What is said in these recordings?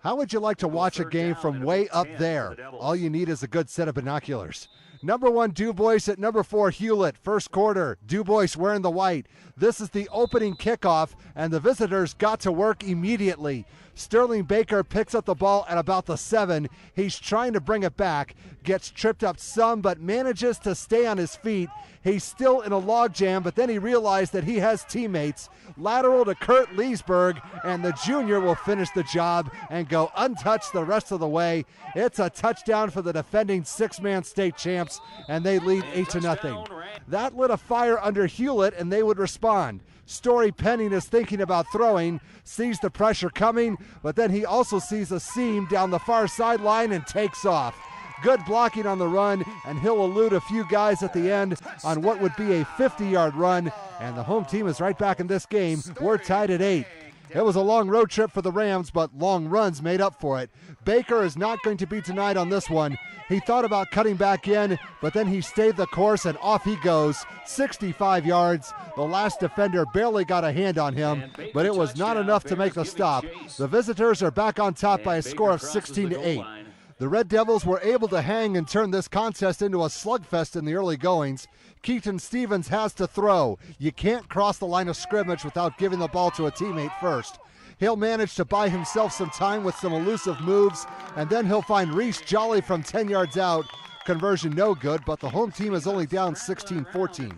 How would you like to watch a game from way up there? All you need is a good set of binoculars. Number 1, Dubois at number 4, Hulett. First quarter, Dubois wearing the white. This is the opening kickoff, and the visitors got to work immediately. Sterling Baker picks up the ball at about the 7. He's trying to bring it back, gets tripped up some, but manages to stay on his feet. He's still in a logjam, but then he realized that he has teammates. Lateral to Kurt Leesburg, and the junior will finish the job and go untouched the rest of the way. It's a touchdown for the defending six-man state champs, and they lead 8-0. That lit a fire under Hulett, and they would respond. Story Penning is thinking about throwing, sees the pressure coming, but then he also sees a seam down the far sideline and takes off. Good blocking on the run, and he'll elude a few guys at the end on what would be a 50-yard run, and the home team is right back in this game. We're tied at 8. It was a long road trip for the Rams, but long runs made up for it. Baker is not going to be denied on this one. He thought about cutting back in, but then he stayed the course, and off he goes, 65 yards. The last defender barely got a hand on him, but it was not enough to make the stop. The visitors are back on top by a score of 16-8. The Red Devils were able to hang and turn this contest into a slugfest in the early goings. Keaton Stevens has to throw. You can't cross the line of scrimmage without giving the ball to a teammate first. He'll manage to buy himself some time with some elusive moves, and then he'll find Reese Jolly from 10 yards out. Conversion no good, but the home team is only down 16-14.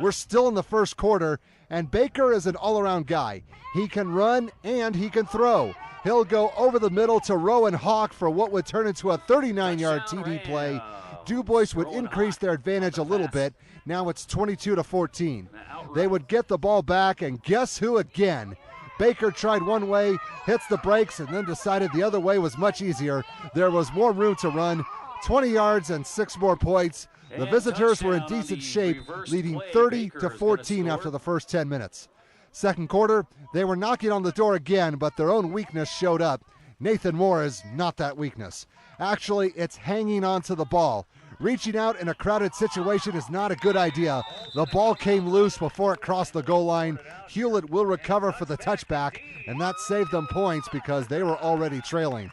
We're still in the first quarter, and Baker is an all-around guy. He can run and he can throw. He'll go over the middle to Rowan Hawk for what would turn into a 39-yard TD play. Dubois would increase their advantage a little bit. Now it's 22-14. They would get the ball back, and guess who again? Baker tried one way, hits the brakes, and then decided the other way was much easier. There was more room to run. 20 yards and 6 more points. The visitors were in decent shape, leading 30-14 after the first 10 minutes. Second quarter, they were knocking on the door again, but their own weakness showed up. Nathan Moore is not that weakness. Actually, it's hanging on to the ball. Reaching out in a crowded situation is not a good idea. The ball came loose before it crossed the goal line. Hulett will recover for the touchback, and that saved them points because they were already trailing.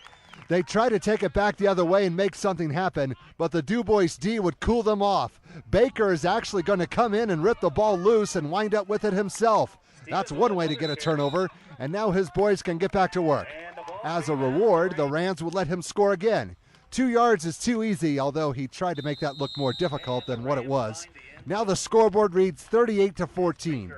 They tried to take it back the other way and make something happen, but the Dubois D would cool them off. Baker is actually going to come in and rip the ball loose and wind up with it himself. That's one way to get a turnover, and now his boys can get back to work. As a reward, the Rams would let him score again. 2 yards is too easy, although he tried to make that look more difficult than what it was. Now the scoreboard reads 38-14.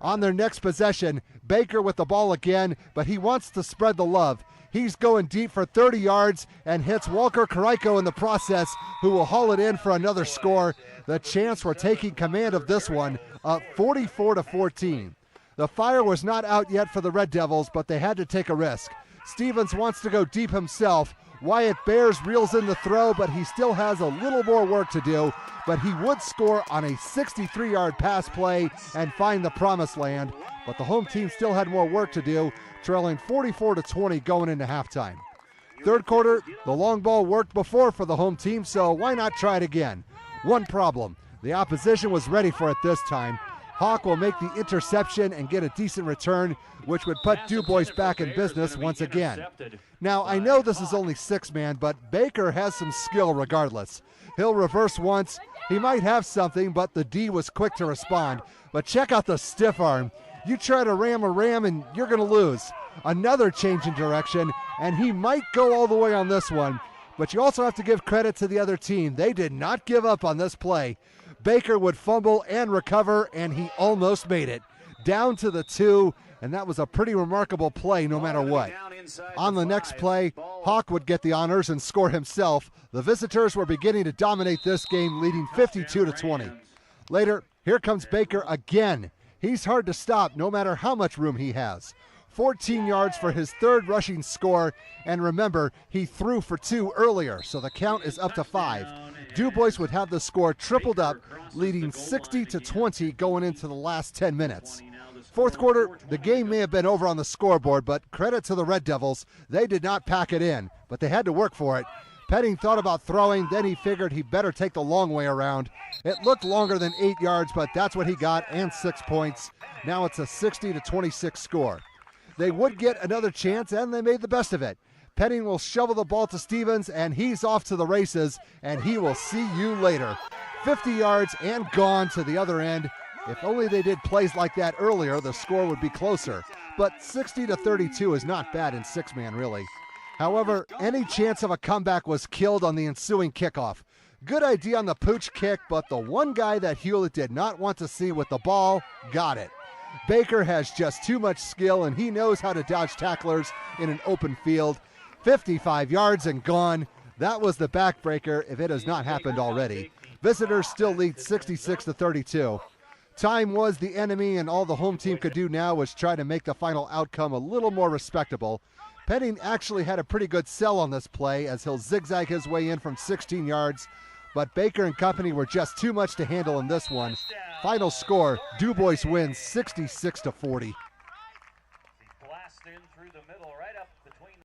On their next possession, Baker with the ball again, but he wants to spread the love. He's going deep for 30 yards and hits Walker Caraiko in the process, who will haul it in for another score. The Chants were taking command of this one, up 44-14. The fire was not out yet for the Red Devils, but they had to take a risk. Stevens wants to go deep himself. Wyatt Bears reels in the throw, but he still has a little more work to do. But he would score on a 63-yard pass play and find the promised land. But the home team still had more work to do, trailing 44-20 going into halftime. Third quarter, the long ball worked before for the home team, so why not try it again? One problem, the opposition was ready for it this time. Hawk will make the interception and get a decent return, which would put Dubois back in business once again. Now, I know this is only 6-man, but Baker has some skill regardless. He'll reverse once. He might have something, but the D was quick to respond. But check out the stiff arm. You try to ram a ram and you're going to lose. Another change in direction, and he might go all the way on this one. But you also have to give credit to the other team. They did not give up on this play. Baker would fumble and recover, and he almost made it. Down to the 2, and that was a pretty remarkable play no matter what. On the next play, Hawk would get the honors and score himself. The visitors were beginning to dominate this game, leading 52-20. Later, here comes Baker again. He's hard to stop no matter how much room he has. 14 yards for his third rushing score, and remember, he threw for 2 earlier, so the count is up to 5. Dubois would have the score tripled up, leading 60-20 going into the last 10 minutes. Fourth quarter, the game may have been over on the scoreboard, but credit to the Red Devils. They did not pack it in, but they had to work for it. Penning thought about throwing, then he figured he better take the long way around. It looked longer than 8 yards, but that's what he got, and 6 points. Now it's a 60-26 score. They would get another chance, and they made the best of it. Penning will shovel the ball to Stevens, and he's off to the races, and he will see you later. 50 yards and gone to the other end. If only they did plays like that earlier, the score would be closer. But 60-32 is not bad in six-man, really. However, any chance of a comeback was killed on the ensuing kickoff. Good idea on the pooch kick, but the one guy that Hulett did not want to see with the ball got it. Baker has just too much skill, and he knows how to dodge tacklers in an open field. 55 yards and gone. That was the backbreaker if it has not happened already. Visitors still lead 66-32. Time was the enemy, and all the home team could do now was try to make the final outcome a little more respectable. Penning actually had a pretty good sell on this play as he'll zigzag his way in from 16 yards, but Baker and company were just too much to handle in this one. Final score, Dubois wins 66-40.